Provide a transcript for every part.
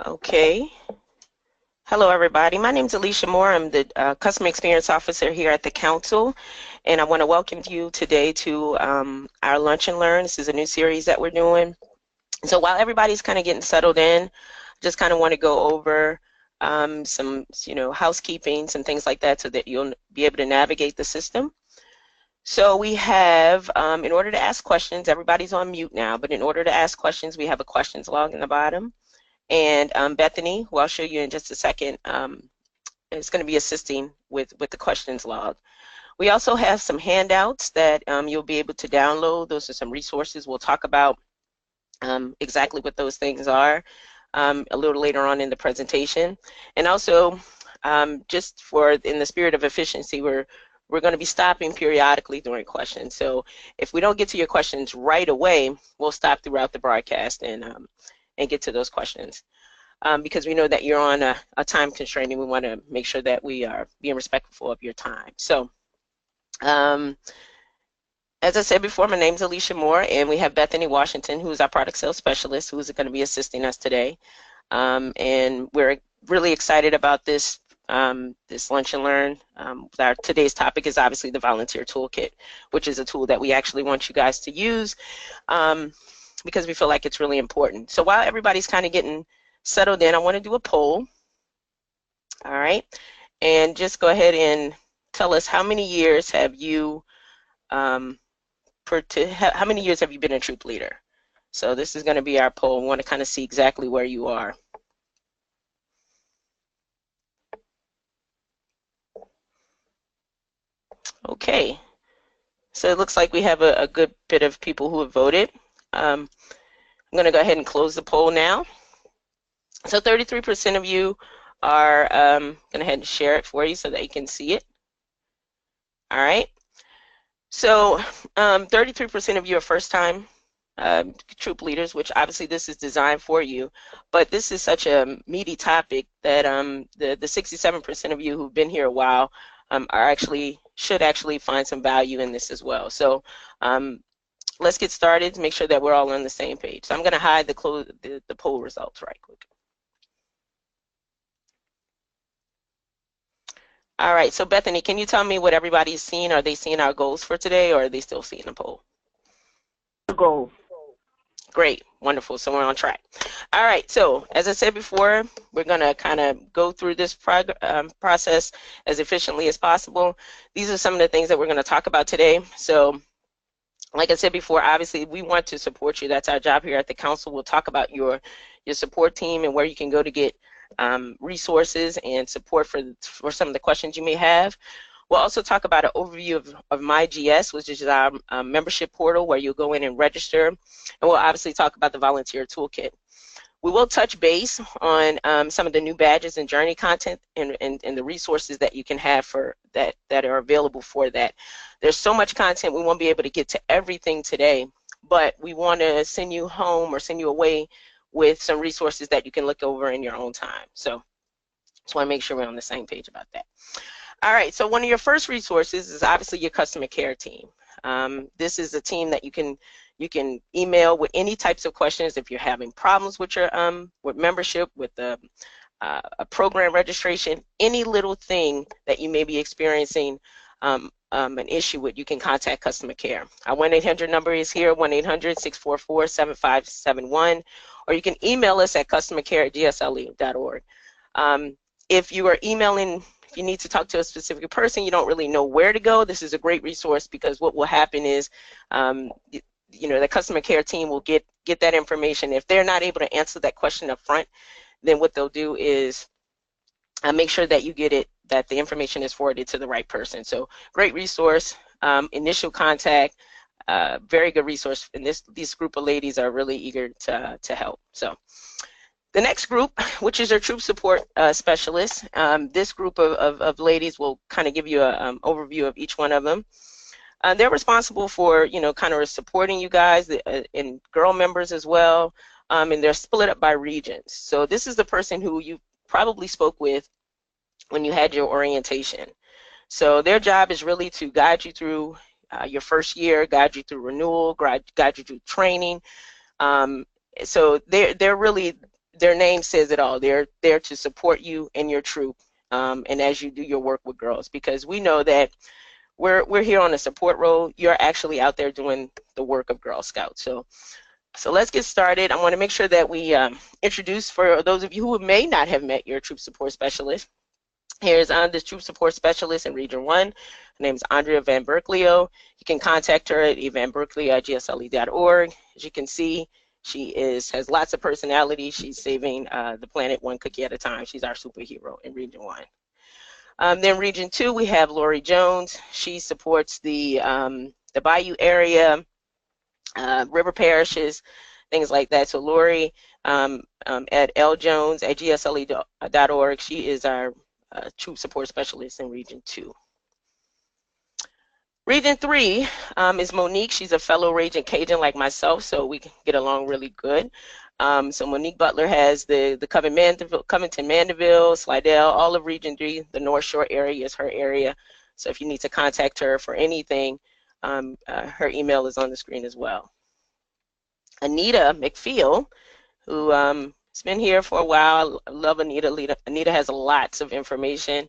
Okay. Hello, everybody. My name is Alicia Moore. I'm the Customer Experience Officer here at the Council, and I want to welcome you today to our Lunch and Learn. This is a new series that we're doing. So while everybody's kind of getting settled in, just kind of want to go over some, housekeeping, some things like that so that you'll be able to navigate the system. So we have, in order to ask questions, everybody's on mute now, but in order to ask questions, we have a questions log in the bottom. And Bethany, who I'll show you in just a second, is going to be assisting with the questions log. We also have some handouts that you'll be able to download. Those are some resources. We'll talk about exactly what those things are a little later on in the presentation. And also, just in the spirit of efficiency, we're going to be stopping periodically during questions. So if we don't get to your questions right away, we'll stop throughout the broadcast and get to those questions. Because we know that you're on a time constraint and we want to make sure that we are being respectful of your time. So as I said before, my name is Alicia Moore, and we have Bethany Washington, who is our product sales specialist, who is going to be assisting us today. And we're really excited about this this Lunch and Learn. Today's topic is obviously the Volunteer Toolkit, which is a tool that we actually want you guys to use because we feel like it's really important. So while everybody's kind of getting settled in, I want to do a poll. All right, and just go ahead and tell us how many years have you how many years have you been a troop leader? So this is going to be our poll. We want to kind of see exactly where you are. Okay, so it looks like we have a good bit of people who have voted. I'm going to go ahead and close the poll now. So 33% of you are going to go ahead and share it for you so that you can see it. All right. So 33% of you are first-time troop leaders, which obviously this is designed for you. But this is such a meaty topic that the 67% of you who've been here a while should actually find some value in this as well. So let's get started to make sure that we're all on the same page. So I'm going to hide the poll results right quick. All right, so Bethany, can you tell me what everybody's seeing? Are they seeing our goals for today, or are they still seeing the poll? Goals. Great, wonderful, so we're on track. All right, so as I said before, we're gonna kind of go through this process as efficiently as possible. These are some of the things that we're gonna talk about today. So like I said before, obviously we want to support you. That's our job here at the council. We'll talk about your support team and where you can go to get resources and support for some of the questions you may have. We'll also talk about an overview of MyGS, which is our membership portal where you'll go in and register. And we'll obviously talk about the Volunteer Toolkit. We will touch base on some of the new badges and journey content and the resources that you can have for that are available for that. There's so much content we won't be able to get to everything today, but we want to send you home or send you away with some resources that you can look over in your own time. So just want to make sure we're on the same page about that. All right, so one of your first resources is obviously your customer care team. This is a team that you can email with any types of questions if you're having problems with your with membership, with a program registration, any little thing that you may be experiencing an issue with, you can contact customer care. Our 1-800 number is here, 1-800-644-7571, or you can email us at customercare@gsle.org. If you are emailing, if you need to talk to a specific person, you don't really know where to go, this is a great resource, because what will happen is the customer care team will get that information. If they're not able to answer that question up front, then what they'll do is make sure that you get it, that the information is forwarded to the right person. So great resource, initial contact, very good resource, and this group of ladies are really eager to help. So the next group, which is our troop support specialists, this group of ladies will kind of give you an overview of each one of them. They're responsible for, kind of supporting you guys and girl members as well, and they're split up by regions. So this is the person who you probably spoke with when you had your orientation. So their job is really to guide you through your first year, guide you through renewal, guide you through training, So they're really, their name says it all. They're there to support you and your troop, and as you do your work with girls, because we know that we're here on a support role. You're actually out there doing the work of Girl Scouts. So let's get started. I want to make sure that we introduce, for those of you who may not have met your troop support specialist. Here's the troop support specialist in Region 1. Her name is Andrea Van Berklio. You can contact her at evanberklio@gsle.org. As you can see, she has lots of personality. She's saving the planet one cookie at a time. She's our superhero in Region 1. Then Region 2, we have Lori Jones. She supports the Bayou area, river parishes, things like that. So Lori at ljones@gsle.org, she is our troop support specialist in Region 2. Region 3 is Monique. She's a fellow Raging Cajun like myself, so we get along really good. So Monique Butler has the Covington, Mandeville, Slidell, all of Region 3. The North Shore area is her area. So if you need to contact her for anything, her email is on the screen as well. Anita McFeel, who has been here for a while. I love Anita. Anita has lots of information.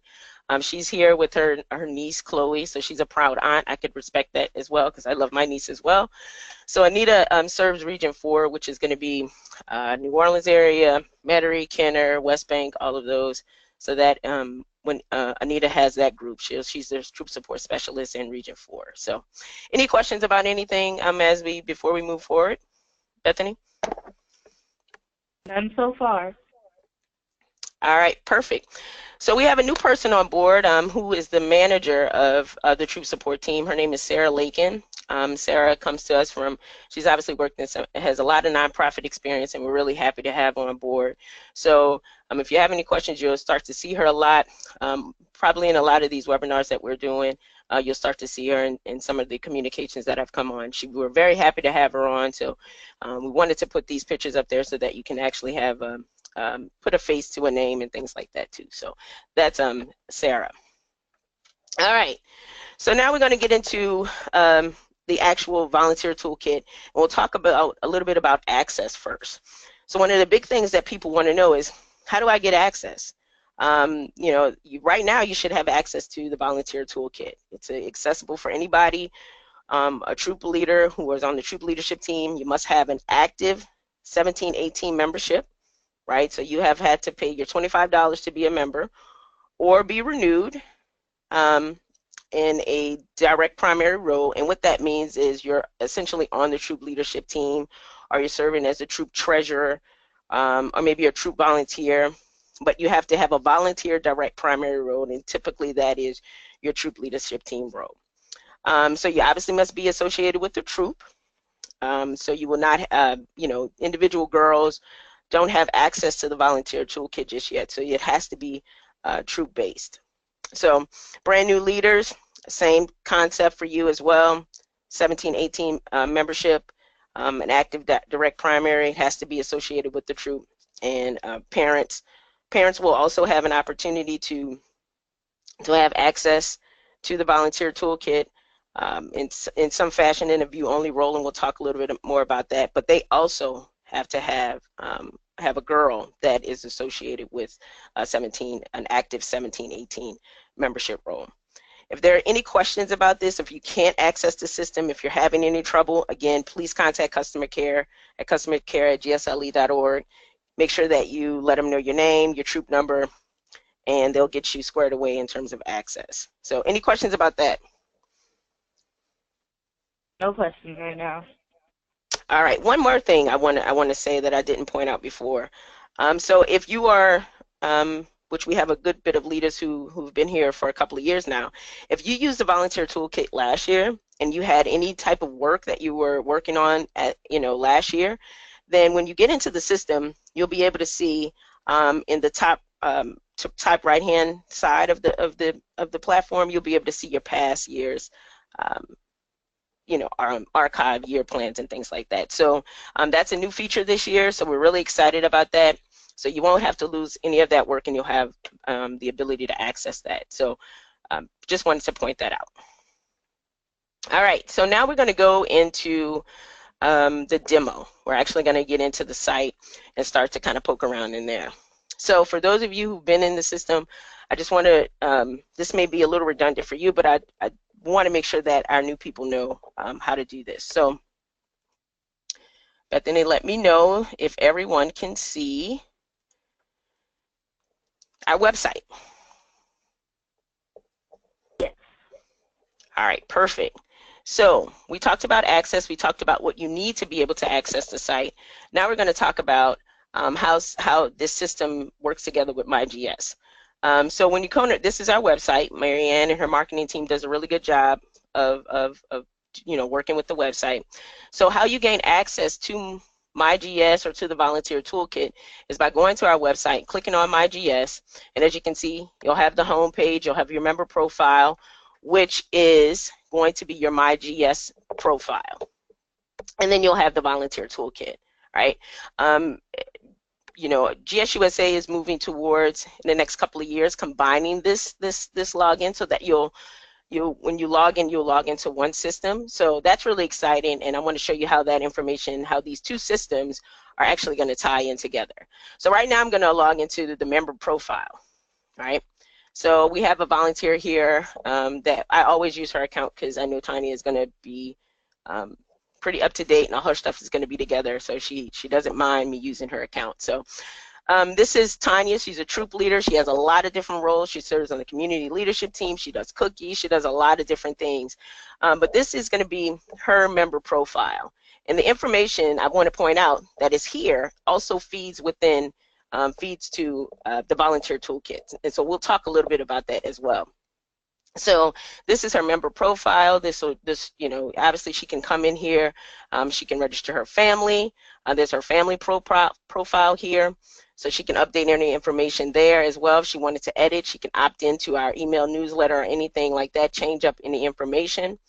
She's here with her niece, Chloe, so she's a proud aunt. I could respect that as well because I love my niece as well. So Anita serves Region 4, which is going to be New Orleans area, Metairie, Kenner, West Bank, all of those. So that when Anita has that group, she's the troop support specialist in Region 4. So any questions about anything before we move forward? Bethany? None so far. All right, perfect. So we have a new person on board who is the manager of the troop support team. Her name is Sarah Lakin. Sarah comes to us she's obviously worked has a lot of nonprofit experience, and we're really happy to have her on board. So if you have any questions, you'll start to see her a lot, probably in a lot of these webinars that we're doing. You'll start to see her in some of the communications that have come on. We're very happy to have her on, so we wanted to put these pictures up there so that you can actually have put a face to a name and things like that too. So that's Sarah. All right, so now we're going to get into the actual volunteer toolkit, and we'll talk about a little bit about access first. So one of the big things that people want to know is, how do I get access? Right now you should have access to the volunteer toolkit. It's accessible for anybody. A troop leader who is on the troop leadership team, you must have an active 1718 membership, right? So you have had to pay your $25 to be a member or be renewed in a direct primary role. And what that means is you're essentially on the troop leadership team, or you're serving as a troop treasurer, or maybe a troop volunteer, but you have to have a volunteer direct primary role, and typically that is your troop leadership team role. So you obviously must be associated with the troop. So you will not, individual girls don't have access to the volunteer toolkit just yet. So it has to be troop-based. So brand new leaders, same concept for you as well. 1718 membership, an active direct primary has to be associated with the troop, and parents will also have an opportunity to have access to the volunteer toolkit in some fashion in a view-only role, and we'll talk a little bit more about that. But they also have to have a girl that is associated with an active 1718 membership role. If there are any questions about this, if you can't access the system, if you're having any trouble, again, please contact customer care at customercare@gsle.org. Make sure that you let them know your name, your troop number, and they'll get you squared away in terms of access. So any questions about that? No questions right now. All right, one more thing I want to say that I didn't point out before. So if you are, which we have a good bit of leaders who've been here for a couple of years now, if you used the volunteer toolkit last year and you had any type of work that you were working on last year, then when you get into the system, you'll be able to see in the top right hand side of the platform, you'll be able to see your past years archive year plans and things like that. So that's a new feature this year, so we're really excited about that. So you won't have to lose any of that work, and you'll have the ability to access that. So just wanted to point that out. All right, so now we're going to go into the demo. We're actually going to get into the site and start to kind of poke around in there. So for those of you who've been in the system, I just want to, this may be a little redundant for you, but I want to make sure that our new people know how to do this. So Bethany, let me know if everyone can see our website. Yes. All right, perfect. So we talked about access. We talked about what you need to be able to access the site. Now we're going to talk about how this system works together with MyGS. So when you come to, this is our website. Marianne and her marketing team does a really good job of working with the website. So how you gain access to MyGS or to the Volunteer Toolkit is by going to our website, clicking on MyGS, and as you can see, you'll have the home page, you'll have your member profile, which is going to be your MyGS profile. And then you'll have the Volunteer Toolkit, right? GSUSA is moving towards, in the next couple of years, combining this login so that when you log in, you'll log into one system. So that's really exciting, and I want to show you how that information, how these two systems are actually going to tie in together. So right now I'm going to log into the member profile, right? So we have a volunteer here that I always use her account because I know Tanya is going to be pretty up to date and all her stuff is going to be together, so she doesn't mind me using her account. So this is Tanya. She's a troop leader. She has a lot of different roles. She serves on the community leadership team. She does cookies. She does a lot of different things. But this is going to be her member profile. And the information I want to point out that is here also feeds within, feeds to the Volunteer Toolkit. And so we'll talk a little bit about that as well. So this is her member profile. Obviously she can come in here. She can register her family. There's her family profile here. So she can update any information there as well. If she wanted to edit, she can opt into our email newsletter or anything like that, change up any information.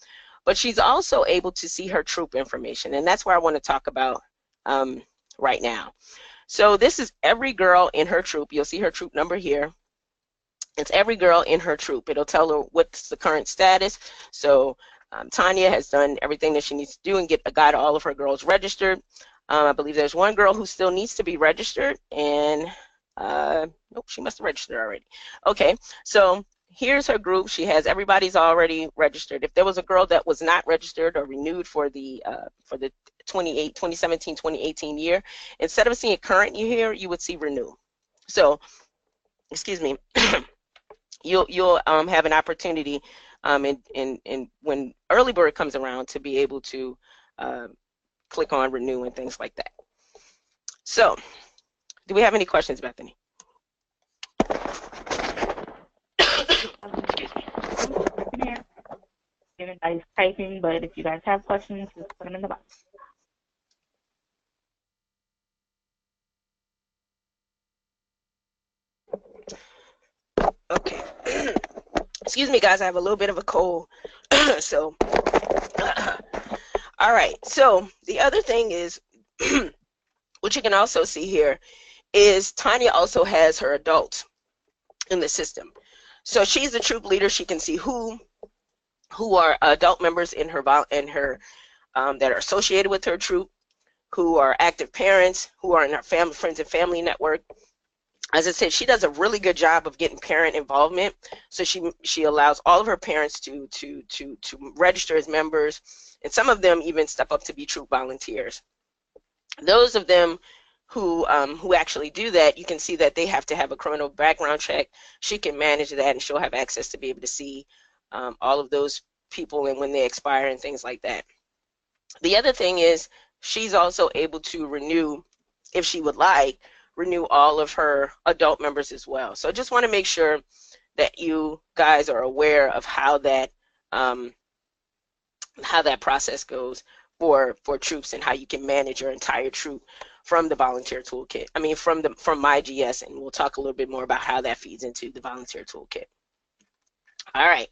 But she's also able to see her troop information, and that's where I want to talk about right now. So this is every girl in her troop. You'll see her troop number here. It's every girl in her troop. It'll tell her what's the current status. So Tanya has done everything that she needs to do and got all of her girls registered. I believe there's one girl who still needs to be registered, and nope, she must have registered already. Okay, so here's her group. She has everybody's already registered. If there was a girl that was not registered or renewed for the 2017-2018 year, instead of seeing current year, you would see renew. So, excuse me. You'll have an opportunity and when early bird comes around to be able to click on renew and things like that. So do we have any questions, Bethany? Everybody's typing, but if you guys have questions, just put them in the box. Okay. Excuse me, guys. I have a little bit of a cold. So, all right. So the other thing is, what you can also see here is Tanya also has her adults in the system. So she's a troop leader. She can see who are adult members in her that are associated with her troop, who are active parents, who are in her family, friends and family network. As I said, she does a really good job of getting parent involvement. So she allows all of her parents to register as members, and some of them even step up to be troop volunteers. Those of them who actually do that, you can see that they have to have a criminal background check. She can manage that, and she'll have access to be able to see all of those people and when they expire and things like that. The other thing is she's also able to renew, if she would like, renew all of her adult members as well. So I just want to make sure that you guys are aware of how that process goes for troops and how you can manage your entire troop from the Volunteer Toolkit. I mean, from MyGS, and we'll talk a little bit more about how that feeds into the Volunteer Toolkit. All right.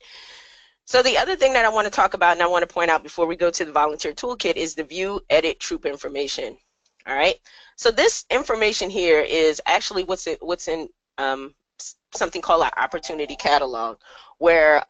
So the other thing that I want to talk about, and I want to point out before we go to the Volunteer Toolkit, is the View, Edit Troop Information. All right. So this information here is actually what's in something called our Opportunity Catalog, where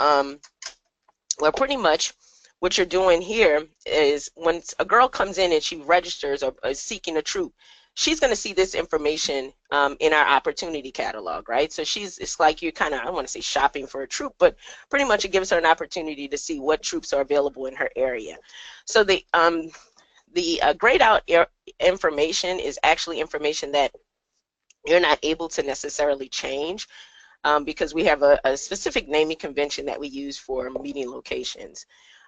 pretty much what you're doing here is when a girl comes in and she registers or is seeking a troop, she's going to see this information in our opportunity catalog, right? So it's like you're kind of, I don't want to say shopping for a troop, but pretty much it gives her an opportunity to see what troops are available in her area. So the grayed out information is actually information that you're not able to necessarily change because we have a specific naming convention that we use for meeting locations.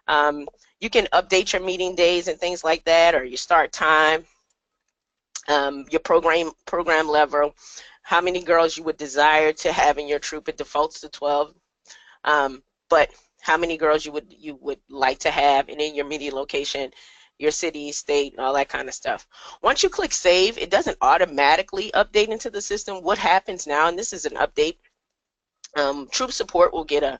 You can update your meeting days and things like that, or your start time, your program level, how many girls you would desire to have in your troop. It defaults to 12, but how many girls you would like to have, and in your meeting location, your city, state, and all that kind of stuff. Once you click save, it doesn't automatically update into the system. What happens now, and this is an update, troop support will get a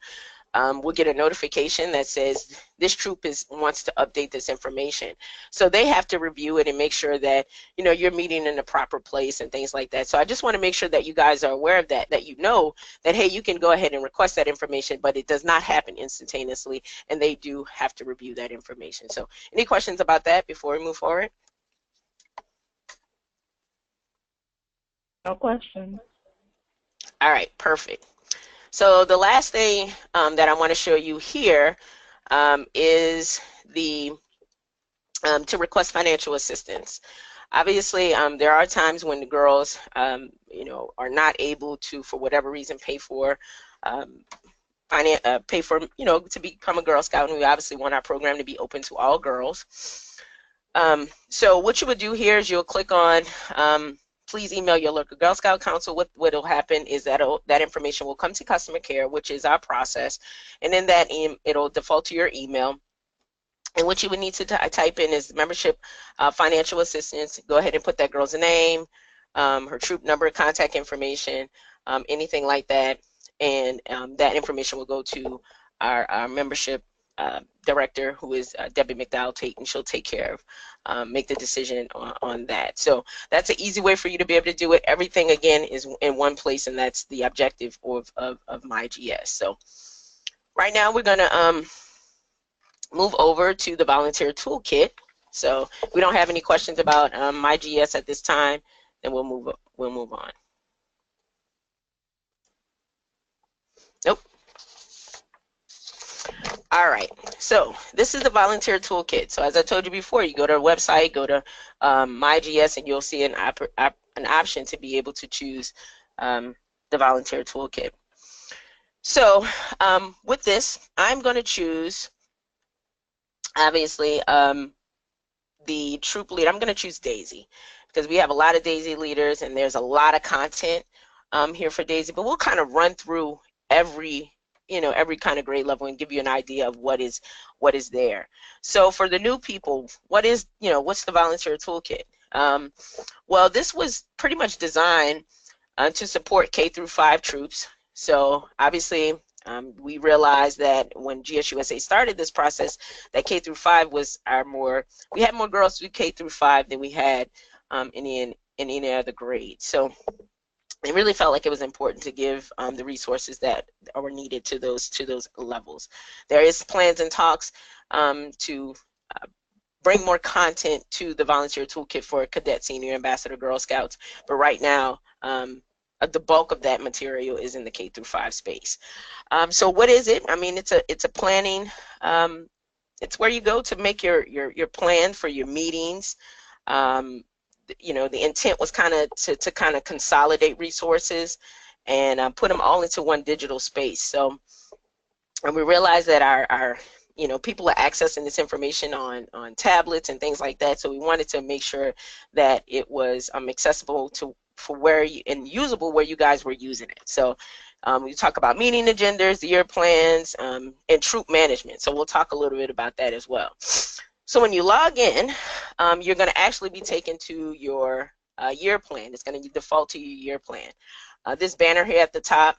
notification that says this troop wants to update this information. So they have to review it and make sure that you're meeting in the proper place and things like that. So I just want to make sure that you guys are aware of that, that you know that, hey, you can go ahead and request that information, but it does not happen instantaneously, and they do have to review that information. So any questions about that before we move forward? No questions. All right, perfect. So the last thing that I want to show you here is to request financial assistance. Obviously, there are times when the girls, are not able to, for whatever reason, pay for to become a Girl Scout, and we obviously want our program to be open to all girls. So what you would do here is you'll click on please email your local Girl Scout council. What will happen is that information will come to customer care, which is our process, and then it'll default to your email. And what you would need to type in is membership financial assistance. Go ahead and put that girl's name, her troop number, contact information, anything like that, and that information will go to our membership director, who is Debbie McDowell, and she'll take care of, make the decision on that. So that's an easy way for you to be able to do it. Everything, again, is in one place, and that's the objective of MyGS. So right now we're going to move over to the Volunteer Toolkit. So if we don't have any questions about MyGS at this time, then we'll move on. Nope. All right, so this is the Volunteer Toolkit. So as I told you before, you go to our website, go to MyGS, and you'll see an option to be able to choose the Volunteer Toolkit. So with this, I'm going to choose, obviously, the troop lead. I'm going to choose Daisy because we have a lot of Daisy leaders, and there's a lot of content here for Daisy. But we'll kind of run through every kind of grade level and give you an idea of what is there. So for the new people, what's the Volunteer Toolkit? Well, this was pretty much designed to support K through 5 troops. So obviously, we realized that when GSUSA started this process, that K through 5 was we had more girls through K through 5 than we had in any other grade. So it really felt like it was important to give the resources that were needed to those levels. There is plans and talks to bring more content to the Volunteer Toolkit for Cadet, Senior, Ambassador, Girl Scouts, but right now the bulk of that material is in the K through 5 space. So what is it? I mean, it's a planning. It's where you go to make your plan for your meetings. The intent was kind of to kind of consolidate resources and put them all into one digital space. So, and we realized that our people are accessing this information on tablets and things like that. So we wanted to make sure that it was accessible and usable where you guys were using it. So we talk about meeting agendas, year plans, and troop management. So we'll talk a little bit about that as well. So when you log in, you're going to actually be taken to your year plan. It's going to default to your year plan. This banner here at the top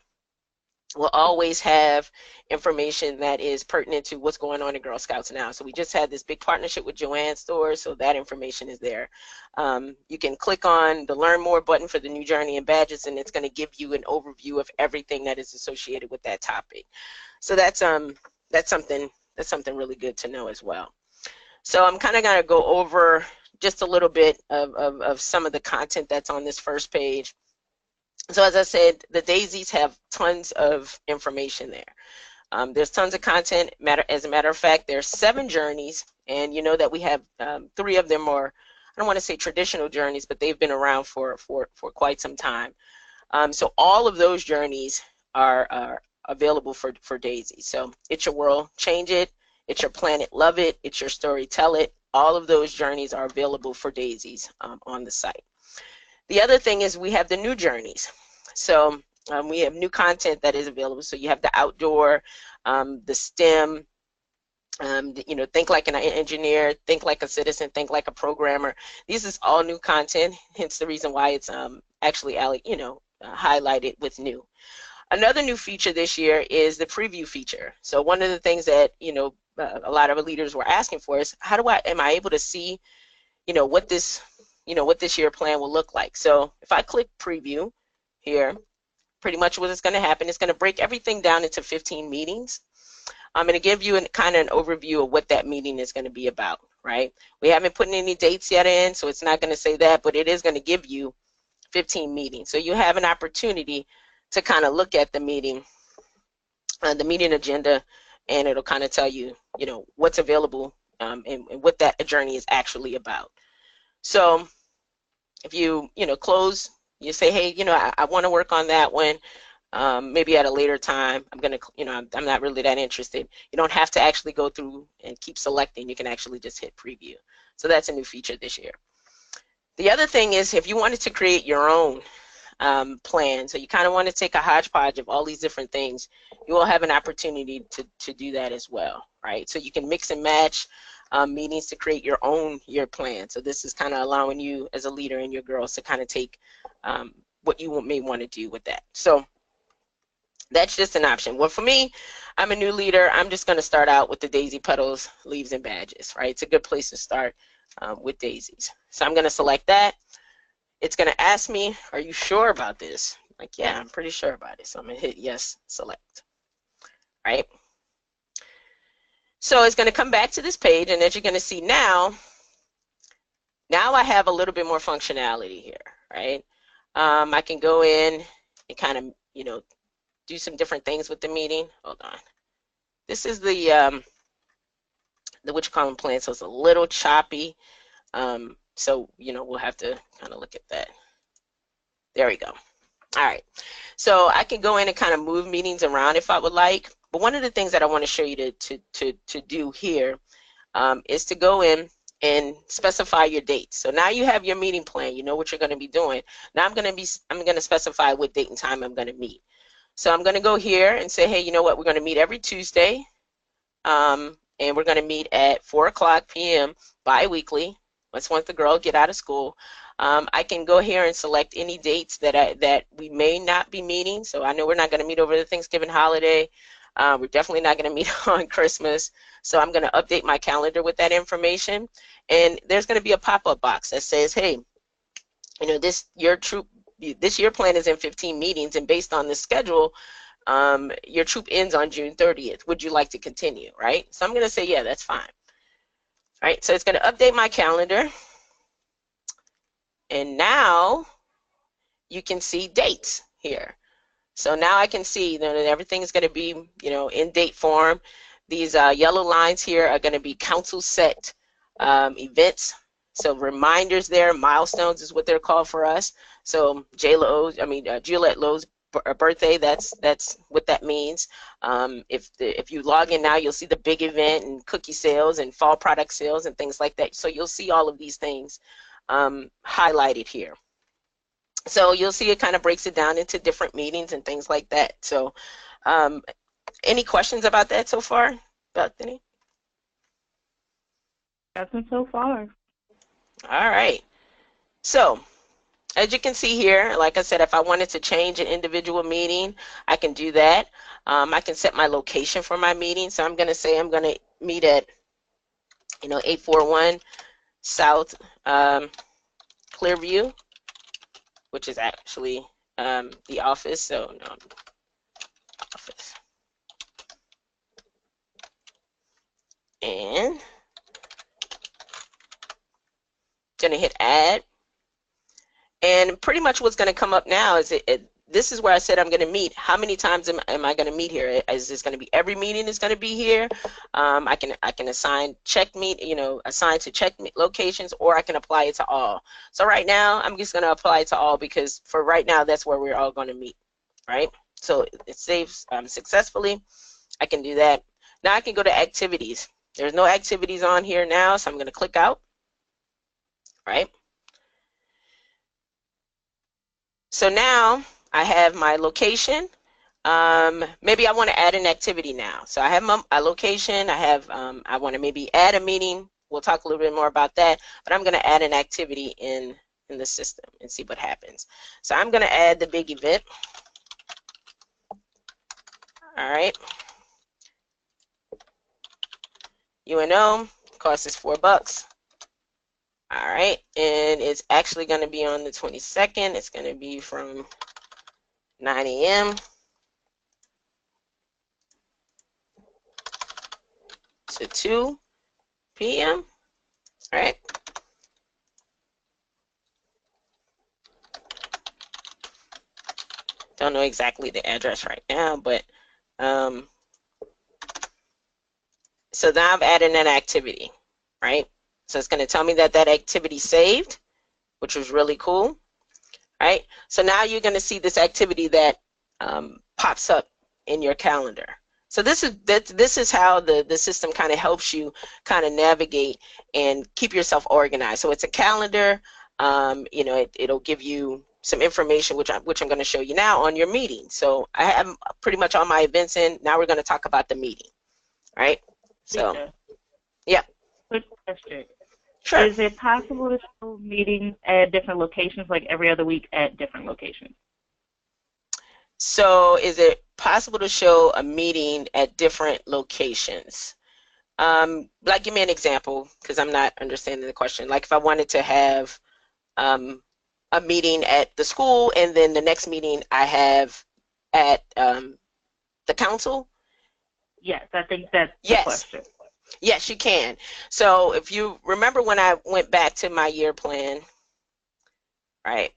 will always have information that is pertinent to what's going on in Girl Scouts now. So we just had this big partnership with Joann's Stores, so that information is there. You can click on the Learn More button for the new journey and badges, and it's going to give you an overview of everything that is associated with that topic. So that's something that's something really good to know as well. So I'm kind of going to go over just a little bit of some of the content that's on this first page. So as I said, the daisies have tons of information there. There's tons of content. As a matter of fact, there's 7 journeys, and you know that we have 3 of them are, I don't want to say traditional journeys, but they've been around for quite some time. So all of those journeys are available for daisies. So it's your world, change it. It's your planet, love it. It's your story, tell it. All of those journeys are available for daisies on the site. The other thing is we have the new journeys. So we have new content that is available. So you have the outdoor, the STEM, you know, think like an engineer, think like a citizen, think like a programmer. This is all new content, hence the reason why it's actually, you know, highlighted with new. Another new feature this year is the preview feature. So one of the things that, you know, a lot of leaders were asking for is am I able to see, you know, what this year plan will look like. So if I click preview here, pretty much what is going to happen is going to break everything down into 15 meetings. I'm going to give you kind of an overview of what that meeting is going to be about, right? We haven't put any dates yet in, so it's not going to say that, but it is going to give you 15 meetings. So you have an opportunity to kind of look at the meeting agenda, and it'll kind of tell you, you know, what's available and what that journey is actually about. So if you close, you say, hey, you know, I want to work on that one. Maybe at a later time. I'm not really that interested. You don't have to actually go through and keep selecting. You can actually just hit preview. So that's a new feature this year. The other thing is if you wanted to create your own plan, so you kind of want to take a hodgepodge of all these different things, you will have an opportunity to do that as well, right? So you can mix and match meetings to create your own year plan. So this is kind of allowing you as a leader and your girls to kind of take what you may want to do with that. So that's just an option. Well, for me, I'm a new leader. I'm just going to start out with the daisy petals, leaves, and badges, right? It's a good place to start with daisies. So I'm going to select that. It's going to ask me, are you sure about this? Like, yeah, I'm pretty sure about it. So I'm going to hit yes, select, right? So it's going to come back to this page, and as you're going to see now I have a little bit more functionality here, right? I can go in and kind of, you know, do some different things with the meeting. Hold on. This is the what you call them plan, so it's a little choppy. So, you know, we'll have to kind of look at that. There we go. All right. So I can go in and kind of move meetings around if I would like. But one of the things that I want to show you to do here is to go in and specify your dates. So now you have your meeting plan. You know what you're going to be doing. Now I'm going to specify what date and time I'm going to meet. So I'm going to go here and say, hey, you know what? We're going to meet every Tuesday, and we're going to meet at 4:00 p.m. bi-weekly. Once the girls get out of school. I can go here and select any dates that we may not be meeting. So I know we're not going to meet over the Thanksgiving holiday. We're definitely not going to meet on Christmas. So I'm going to update my calendar with that information. And there's going to be a pop-up box that says, hey, you know, this year plan is in 15 meetings, and based on the schedule, your troop ends on June 30th. Would you like to continue, right? So I'm going to say, yeah, that's fine. All right, so it's going to update my calendar. And now you can see dates here. So now I can see that everything is going to be, you know, in date form. These yellow lines here are going to be council set events. So reminders there, milestones is what they're called for us. So Juliette Lowe's birthday, that's what that means. If you log in now, you'll see the big event and cookie sales and fall product sales and things like that. So you'll see all of these things highlighted here. So you'll see it kind of breaks it down into different meetings and things like that. So any questions about that so far, Bethany? Nothing so far. All right. So as you can see here, like I said, if I wanted to change an individual meeting, I can do that. I can set my location for my meeting. So I'm going to say I'm going to meet at, you know, 841 South Clearview, which is actually the office. So no, office. and gonna hit add. And pretty much what's going to come up now is this is where I said I'm going to meet. How many times am I going to meet here? Is this going to be every meeting is going to be here? I can assign check meet, assign to check meet locations, or I can apply it to all. So right now I'm just going to apply it to all because for right now that's where we're all going to meet, right? So it saves successfully. I can do that. Now I can go to activities. There's no activities on here now, so I'm going to click out, right? So now I have my location. Maybe I want to add an activity now. So I have my location. I want to maybe add a meeting. We'll talk a little bit more about that. But I'm going to add an activity in the system and see what happens. So I'm going to add the big event. All right. UNO cost is $4. All right, and it's actually going to be on the 22nd. It's going to be from 9 a.m. to 2 p.m. All right. Don't know exactly the address right now, but so now I've added an activity, right? So it's going to tell me that that activity saved, which was really cool, right? So now you're going to see this activity that pops up in your calendar. So this is how the system kind of helps you kind of navigate and keep yourself organized. So it's a calendar. It'll give you some information, which I'm going to show you now on your meeting. So I have pretty much all my events in. Now we're going to talk about the meeting, right? So, yeah. Quick question. Sure. Is it possible to show meetings at different locations, like every other week at different locations? So is it possible to show a meeting at different locations? Like, give me an example, because I'm not understanding the question. Like if I wanted to have a meeting at the school and then the next meeting I have at the council? Yes, I think that's the question. Yes, you can. So if you remember when I went back to my year plan, right,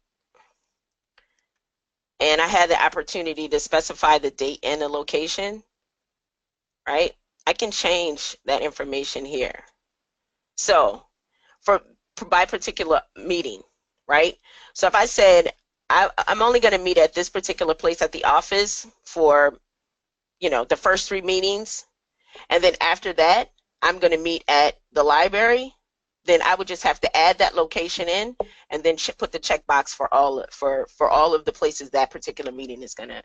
and I had the opportunity to specify the date and the location, right, I can change that information here. So by particular meeting, right? So if I said I'm only going to meet at this particular place at the office for, the first 3 meetings, and then after that, I'm going to meet at the library, then I would just have to add that location in and then put the checkbox for all of the places that particular meeting is going to,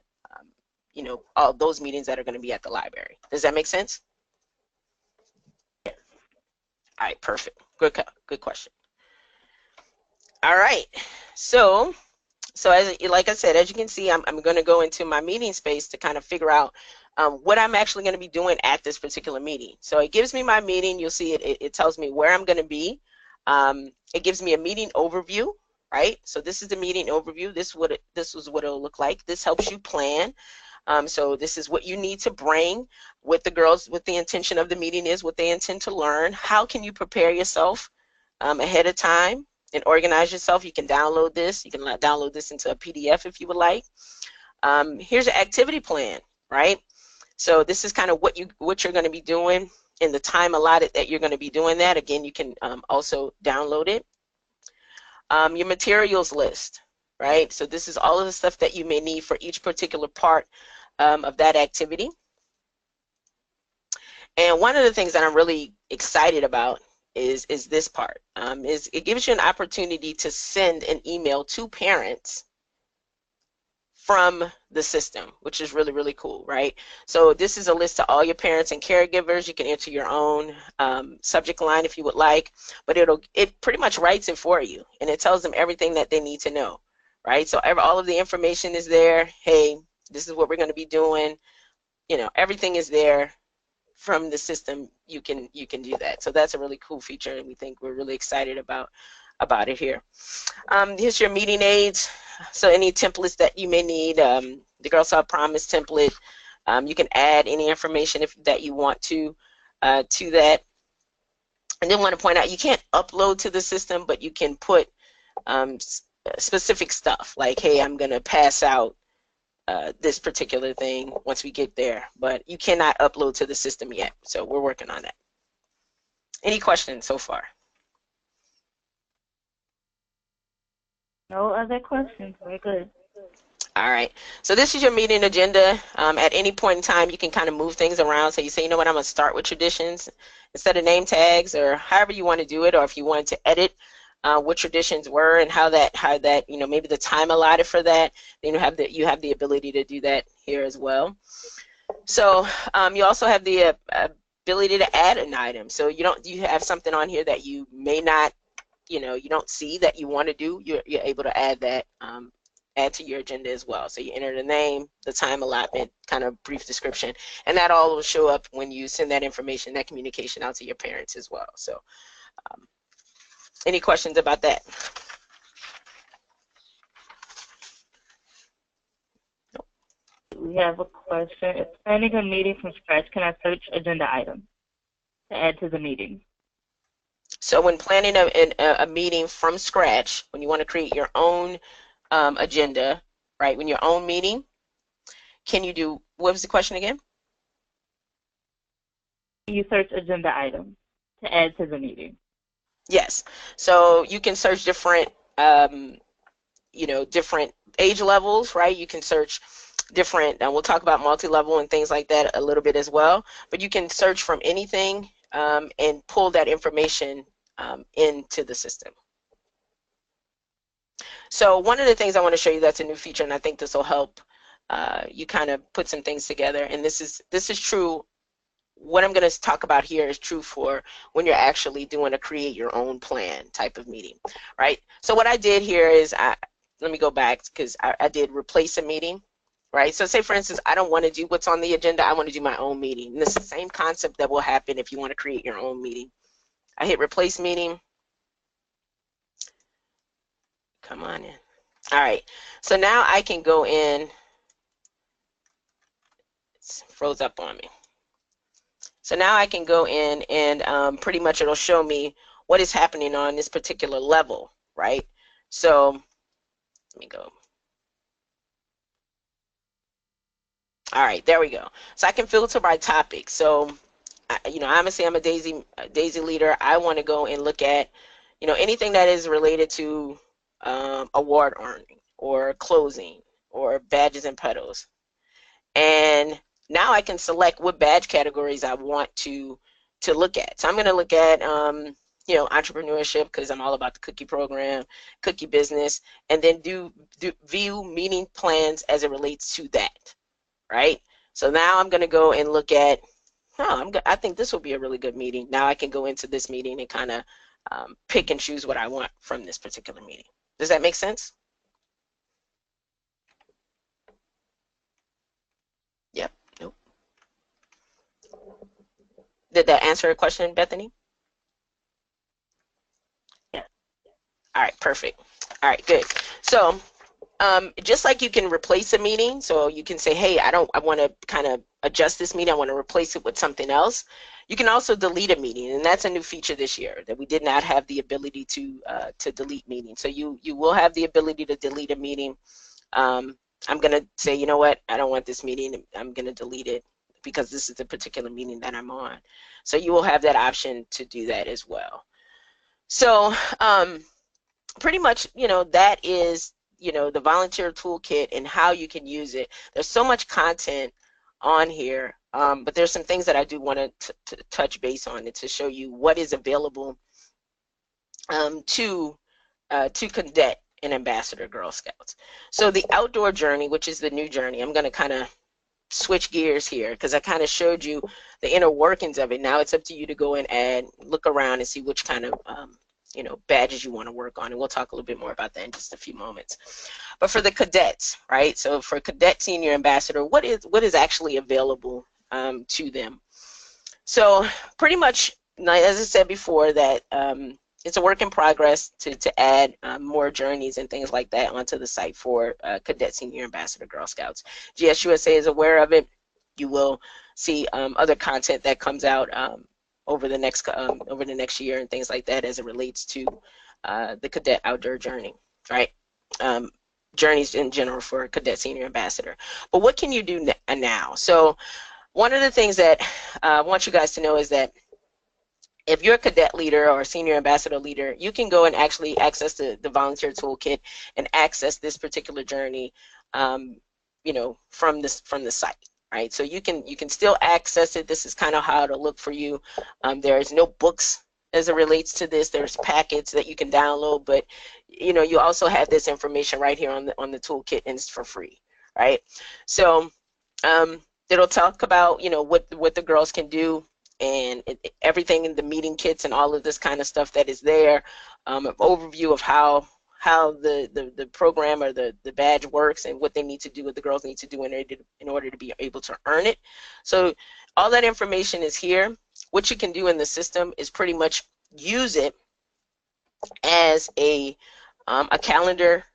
all those meetings that are going to be at the library. Does that make sense? Yes. All right, perfect. Good question. All right, so like I said, as you can see, I'm going to go into my meeting space to kind of figure out what I'm actually going to be doing at this particular meeting. So it gives me my meeting. You'll see it tells me where I'm going to be. It gives me a meeting overview, right? So this is the meeting overview. This is what it'll look like. This helps you plan. So this is what you need to bring with the girls, what the intention of the meeting is, what they intend to learn. How can you prepare yourself ahead of time and organize yourself? You can download this. You can download this into a PDF if you would like. Here's an activity plan, right? So this is kind of what you're going to be doing in the time allotted that you're going to be doing that. Again, you can also download it. Your materials list, right? So this is all of the stuff that you may need for each particular part of that activity. And one of the things that I'm really excited about is this part. Is it gives you an opportunity to send an email to parents from the system, which is really, really cool, right? So this is a list to all your parents and caregivers. You can enter your own subject line if you would like, but it pretty much writes it for you, and it tells them everything that they need to know, right? So all of the information is there. Hey, this is what we're going to be doing. Everything is there from the system. You can do that. So that's a really cool feature, and we're really excited about it here. Here's your meeting aids. So any templates that you may need, the Girl Scout Promise template, you can add any information that you want to that. I did want to point out you can't upload to the system, but you can put specific stuff like, hey, I'm going to pass out this particular thing once we get there, but you cannot upload to the system yet. So we're working on that. Any questions so far? No other questions. Very good. All right. So this is your meeting agenda. At any point in time, you can kind of move things around. So you say, you know what, I'm going to start with traditions instead of name tags, or however you want to do it, or if you wanted to edit what traditions were and how that maybe the time allotted for that, then you have the ability to do that here as well. So you also have the ability to add an item. So you have something on here that you may not, you don't see that you want to do. You're able to add that, add to your agenda as well. So you enter the name, the time allotment, kind of brief description, and that all will show up when you send that information, that communication out to your parents as well. So any questions about that? We have a question. If planning a meeting from scratch, can I search agenda items to add to the meeting? So when planning a meeting from scratch, when you want to create your own agenda, right, when your own meeting, can you do, what was the question again? You search agenda items to add to the meeting. Yes. So you can search different, different age levels, right? You can search different, and we'll talk about multi-level and things like that a little bit as well, but you can search from anything and pull that information into the system. So one of the things I want to show you that's a new feature, and I think this will help you kind of put some things together, and this is true. What I'm going to talk about here is true for when you're actually doing a create your own plan type of meeting, right? So what I did here is, let me go back because I did replace a meeting, right? So say, for instance, I don't want to do what's on the agenda. I want to do my own meeting. And this is the same concept that will happen if you want to create your own meeting. I hit replace meeting. Come on in. All right. So now I can go in. It's froze up on me. So now I can go in and pretty much it'll show me what is happening on this particular level, right? So let me go. All right, there we go. So I can filter by topic. So, obviously I'm a Daisy leader. I want to go and look at, anything that is related to award earning or closing or badges and pedals. And now I can select what badge categories I want to look at. So I'm going to look at, entrepreneurship because I'm all about the cookie program, cookie business, and then do view meeting plans as it relates to that, right? So now I'm going to go and look at, I think this will be a really good meeting. Now I can go into this meeting and kind of pick and choose what I want from this particular meeting. Does that make sense? Yep. Nope. Did that answer a question, Bethany? Yeah. All right, perfect. All right, good. So just like you can replace a meeting, so you can say, hey, I want to kind of adjust this meeting, I want to replace it with something else. You can also delete a meeting, and that's a new feature this year that we did not have the ability to delete meetings. So you will have the ability to delete a meeting. I'm going to say, you know what, I don't want this meeting, I'm going to delete it because this is the particular meeting that I'm on. So you will have that option to do that as well. So pretty much, that is, the Volunteer Toolkit and how you can use it. There's so much content on here, but there's some things that I do want to touch base on it to show you what is available to Cadet and Ambassador Girl Scouts. So the outdoor journey, which is the new journey, I'm going to kind of switch gears here because I kind of showed you the inner workings of it. Now it's up to you to go and look around and see which kind of badges you want to work on, and we'll talk a little bit more about that in just a few moments. But for the cadets, right? So for Cadet Senior Ambassador, what is actually available to them? So pretty much, as I said before, that it's a work in progress to add more journeys and things like that onto the site for Cadet Senior Ambassador Girl Scouts. GSUSA is aware of it. You will see other content that comes out over the next year and things like that as it relates to the cadet outdoor journey, right? Journeys in general for a cadet senior ambassador. But what can you do now? So one of the things that I want you guys to know is that if you're a cadet leader or a senior ambassador leader, you can go and actually access the volunteer toolkit and access this particular journey, you know, from the site, right? So you can still access it. This is kind of how it'll look for you. There's no books as it relates to this. There's packets that you can download, but you know, you also have this information right here on the toolkit, and it's for free, right? So it'll talk about, you know, what the girls can do, and everything in the meeting kits and all of this kind of stuff that is there, an overview of how the program or the badge works and what they need to do, what the girls need to do in order to be able to earn it. So all that information is here. What you can do in the system is pretty much use it as a calendar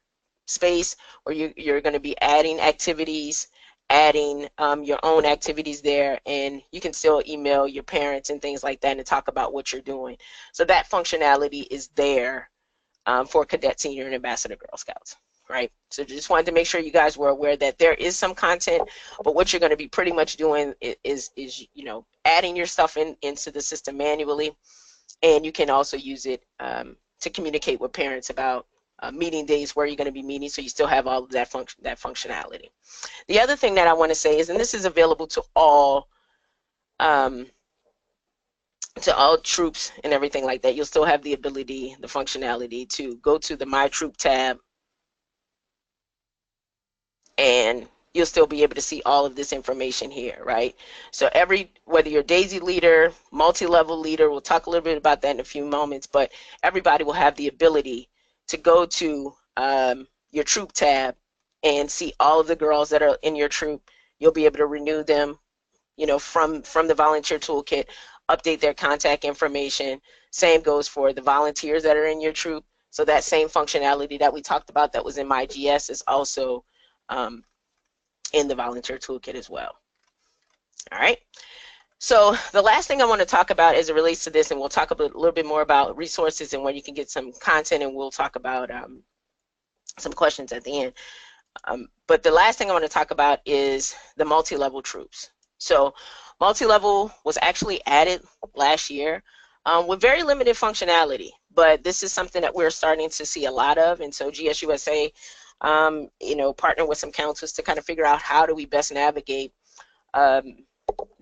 space where you're going to be adding activities, adding your own activities there, and you can still email your parents and things like that and talk about what you're doing. So that functionality is there for Cadet Senior and Ambassador Girl Scouts, right? So just wanted to make sure you guys were aware that there is some content, but what you're going to be pretty much doing is you know, adding your stuff into the system manually, and you can also use it to communicate with parents about meeting days, where you're going to be meeting, so you still have all of that functionality. The other thing that I want to say is, and this is available to all troops and everything like that, you'll still have the ability, the functionality to go to the My Troop tab, and you'll still be able to see all of this information here, right? So whether you're Daisy leader, multi-level leader, we'll talk a little bit about that in a few moments, but everybody will have the ability to go to your troop tab and see all of the girls that are in your troop. You'll be able to renew them, you know, from the volunteer toolkit, update their contact information. Same goes for the volunteers that are in your troop. So that same functionality that we talked about that was in my GS is also in the volunteer toolkit as well. All right. So the last thing I want to talk about as it relates to this, and we'll talk a little bit more about resources and where you can get some content, and we'll talk about some questions at the end. But the last thing I want to talk about is the multi-level troops. So multi-level was actually added last year with very limited functionality, but this is something that we're starting to see a lot of, and so GSUSA, you know, partner with some councils to kind of figure out how do we best navigate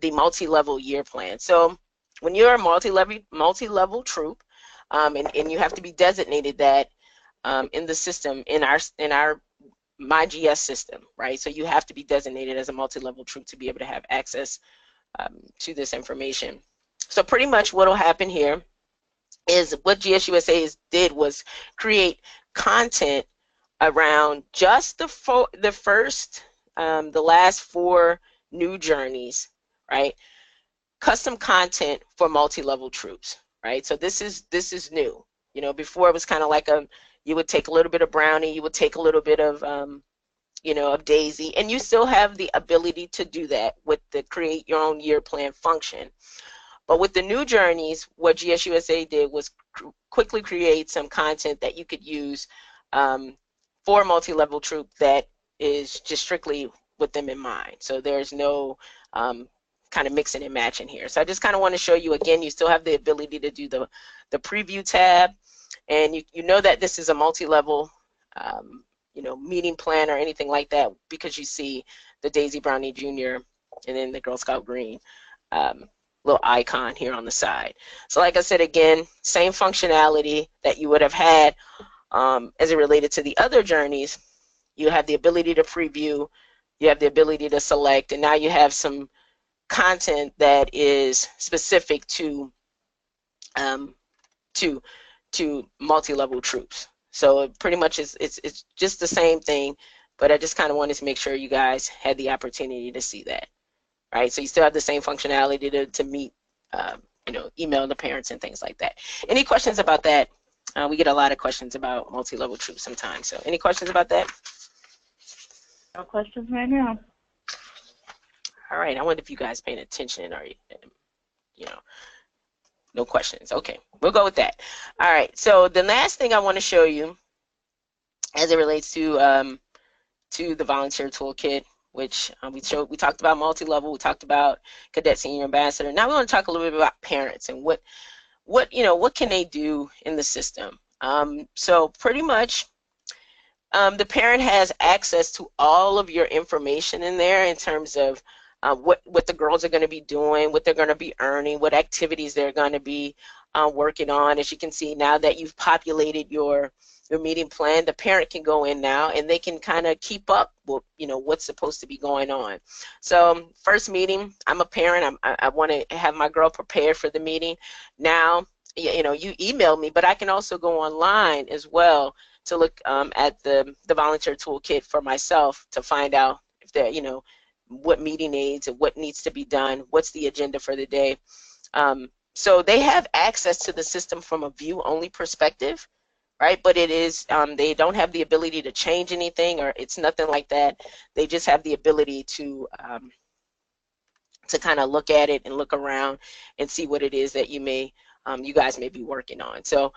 the multi-level year plan. So when you're a multi-level troop, and you have to be designated that in the system, in our MyGS system, right? So you have to be designated as a multi-level troop to be able to have access to this information. So pretty much what will happen here is what GSUSA did was create content around just the last 4 new journeys, right? Custom content for multi-level troops, right? So this is new. You know, before it was kind of like you would take a little bit of Brownie, you would take a little bit of you know, of Daisy, and you still have the ability to do that with the create your own year plan function. But with the new journeys, what GSUSA did was quickly create some content that you could use for a multi-level troop that is just strictly with them in mind. So there's no kind of mixing and matching here. So I just kind of want to show you again, you still have the ability to do the preview tab, and you know that this is a multi-level you know, meeting plan or anything like that, because you see the Daisy Brownie Jr. and then the Girl Scout Green little icon here on the side. So like I said, again, same functionality that you would have had as it related to the other journeys. You have the ability to preview, you have the ability to select, and now you have some content that is specific to multi-level troops. So it pretty much it's just the same thing, but I just kind of wanted to make sure you guys had the opportunity to see that, right? So you still have the same functionality to meet, you know, email the parents and things like that. Any questions about that? We get a lot of questions about multi-level troops sometimes. So any questions about that? No questions right now. All right. I wonder if you guys paying attention or, you know. No questions. Okay, we'll go with that. All right, so the last thing I want to show you as it relates to the Volunteer Toolkit, which we talked about multi-level, we talked about Cadet Senior Ambassador. Now we want to talk a little bit about parents and what can they do in the system. So pretty much the parent has access to all of your information in there in terms of what the girls are going to be doing, what they're going to be earning, what activities they're going to be working on. As you can see, now that you've populated your meeting plan, the parent can go in now and they can kind of keep up with what's supposed to be going on. So first meeting, I'm a parent. I want to have my girl prepared for the meeting. Now, you email me, but I can also go online as well to look at the Volunteer Toolkit for myself to find out if there, what meeting aids and what needs to be done, what's the agenda for the day. So they have access to the system from a view-only perspective, right? But it is, they don't have the ability to change anything, or it's nothing like that. They just have the ability to kind of look at it and look around and see what it is that you guys may be working on. So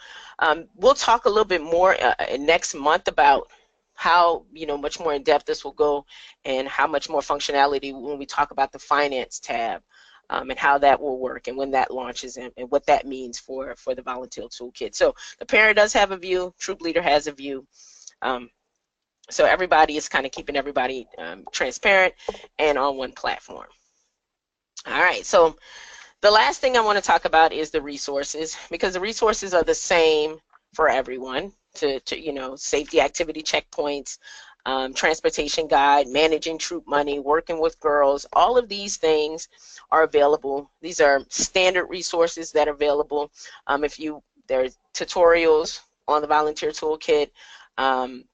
we'll talk a little bit more next month about how much more in depth this will go and how much more functionality when we talk about the finance tab and how that will work and when that launches and what that means for the Volunteer Toolkit. So the parent does have a view, Troop Leader has a view. So everybody is kind of keeping everybody transparent and on one platform. All right, so the last thing I want to talk about is the resources, because the resources are the same for everyone to safety activity checkpoints, transportation guide, managing troop money, working with girls. All of these things are available. These are standard resources that are available. There's tutorials on the Volunteer Toolkit,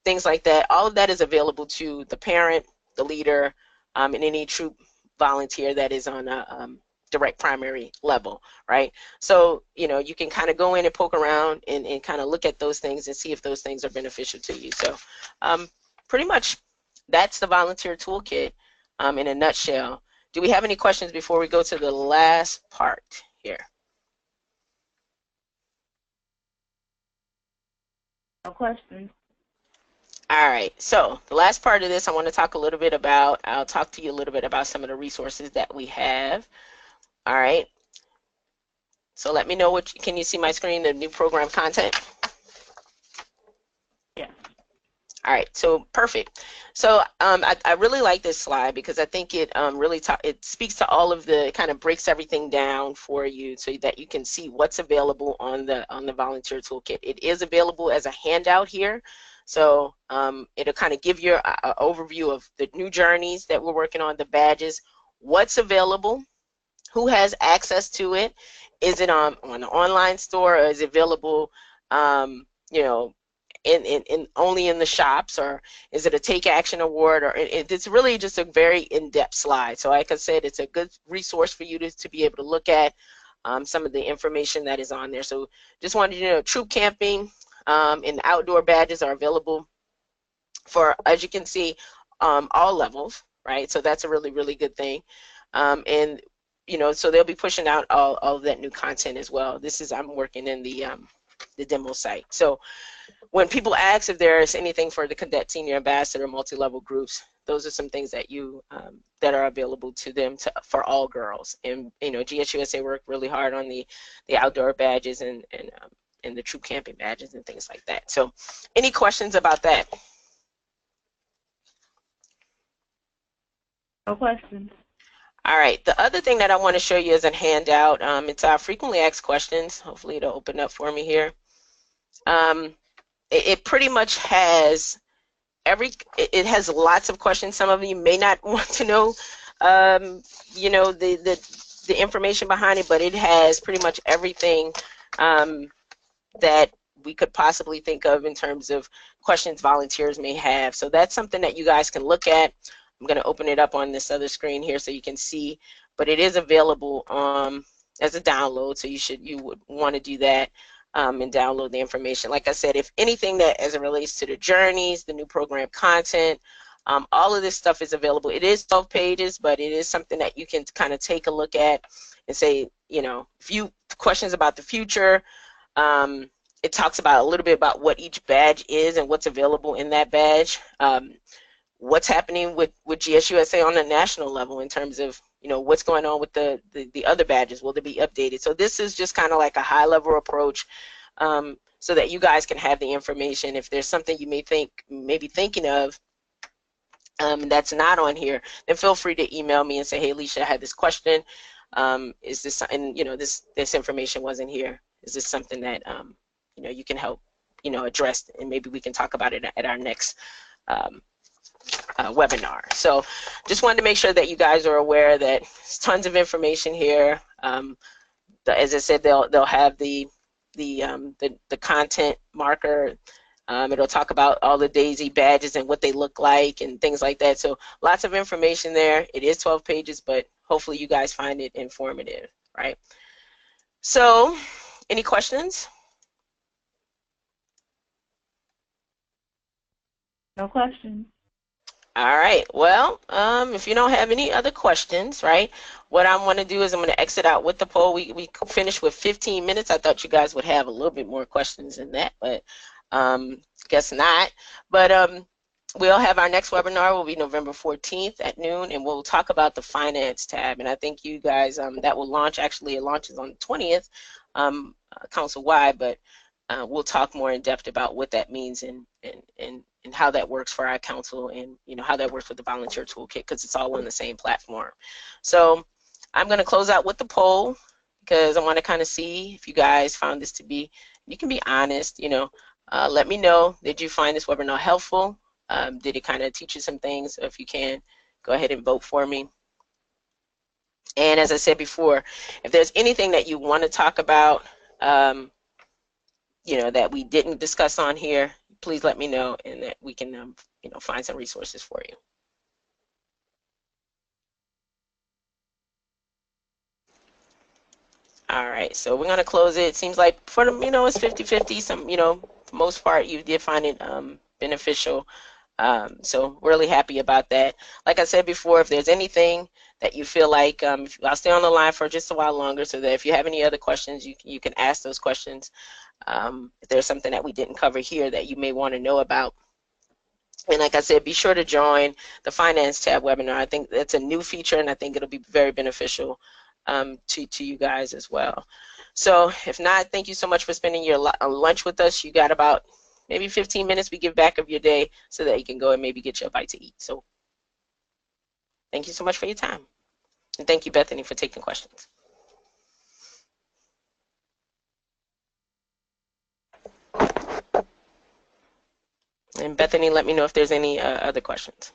things like that. All of that is available to the parent, the leader, and any troop volunteer that is on a direct primary level, right? So you can kind of go in and poke around and kind of look at those things and see if those things are beneficial to you. So pretty much that's the Volunteer Toolkit in a nutshell. Do we have any questions before we go to the last part here? No questions. All right, so the last part of this I want to talk a little bit about. I'll talk to you a little bit about some of the resources that we have. All right, so let me know can you see my screen, the new program content? Yeah. All right, so perfect. So I really like this slide because I think it really it speaks to all of the, kind of breaks everything down for you so that you can see what's available on the Volunteer Toolkit. It is available as a handout here. So it'll kind of give you an overview of the new journeys that we're working on, the badges, what's available, who has access to it, is it on the online store, or is it available only in the shops, or is it a Take Action Award, or it's really just a very in-depth slide. So like I said, it's a good resource for you to be able to look at some of the information that is on there. So just wanted you to know, troop camping and outdoor badges are available for, as you can see, all levels, right? So that's a really, really good thing. And so they'll be pushing out all of that new content as well. I'm working in the demo site. So when people ask if there is anything for the Cadet Senior Ambassador multi-level groups, those are some things that that are available to them for all girls. And GSUSA worked really hard on the outdoor badges and the troop camping badges and things like that. So any questions about that? No questions. All right, the other thing that I want to show you is a handout. It's our frequently asked questions. Hopefully it'll open up for me here. It pretty much has it has lots of questions. Some of you may not want to know the information behind it, but it has pretty much everything that we could possibly think of in terms of questions volunteers may have. So that's something that you guys can look at. I'm going to open it up on this other screen here so you can see, but it is available as a download, so you would want to do that and download the information. Like I said, if anything that as it relates to the journeys, the new program content, all of this stuff is available. It is 12 pages, but it is something that you can kind of take a look at and say, if you questions about the future. It talks about a little bit about what each badge is and what's available in that badge. What's happening with GSUSA on a national level in terms of, you know, what's going on with the other badges. Will they be updated? So this is just kind of like a high level approach, so that you guys can have the information. If there's something you may be thinking of, that's not on here, then feel free to email me and say, hey, Alicia, I had this question. Is this, and you know, this information wasn't here. Is this something that you know, you can help, you know, address, and maybe we can talk about it at our next webinar. So just wanted to make sure that you guys are aware that there's tons of information here. As I said, they'll have the content marker. It'll talk about all the DAISY badges and what they look like and things like that. So lots of information there. It is 12 pages, but hopefully you guys find it informative, right? So any questions? No questions. All right. Well, if you don't have any other questions, right, what I want to do is I'm going to exit out with the poll. We finished with 15 minutes. I thought you guys would have a little bit more questions than that, but guess not. But we'll have our next webinar will be November 14th at noon, and we'll talk about the finance tab. And I think you guys, that will launch, actually it launches on the 20th, council-wide, but we'll talk more in depth about what that means and how that works for our council, and you know, how that works with the Volunteer Toolkit, because it's all on the same platform. So I'm going to close out with the poll, because I want to kind of see if you guys found this to be, you can be honest, you know, let me know, did you find this webinar helpful? Did it kind of teach you some things? So if you can, go ahead and vote for me. And as I said before, if there's anything that you want to talk about, you know, that we didn't discuss on here, please let me know, and that we can, you know, find some resources for you. All right, so we're gonna close it. It seems like for the, you know, it's 50-50. Some, you know, for the most part, you did find it beneficial. So really happy about that. Like I said before, if there's anything that you feel like, I'll stay on the line for just a while longer, so that if you have any other questions, you can ask those questions. If there's something that we didn't cover here that you may want to know about. And like I said, be sure to join the Finance tab webinar. I think that's a new feature, and I think it'll be very beneficial to you guys as well. So if not, thank you so much for spending your lunch with us. You got about maybe 15 minutes we give back of your day, so that you can go and maybe get you a bite to eat. So thank you so much for your time. And thank you, Bethany, for taking questions. And Bethany, let me know if there's any other questions.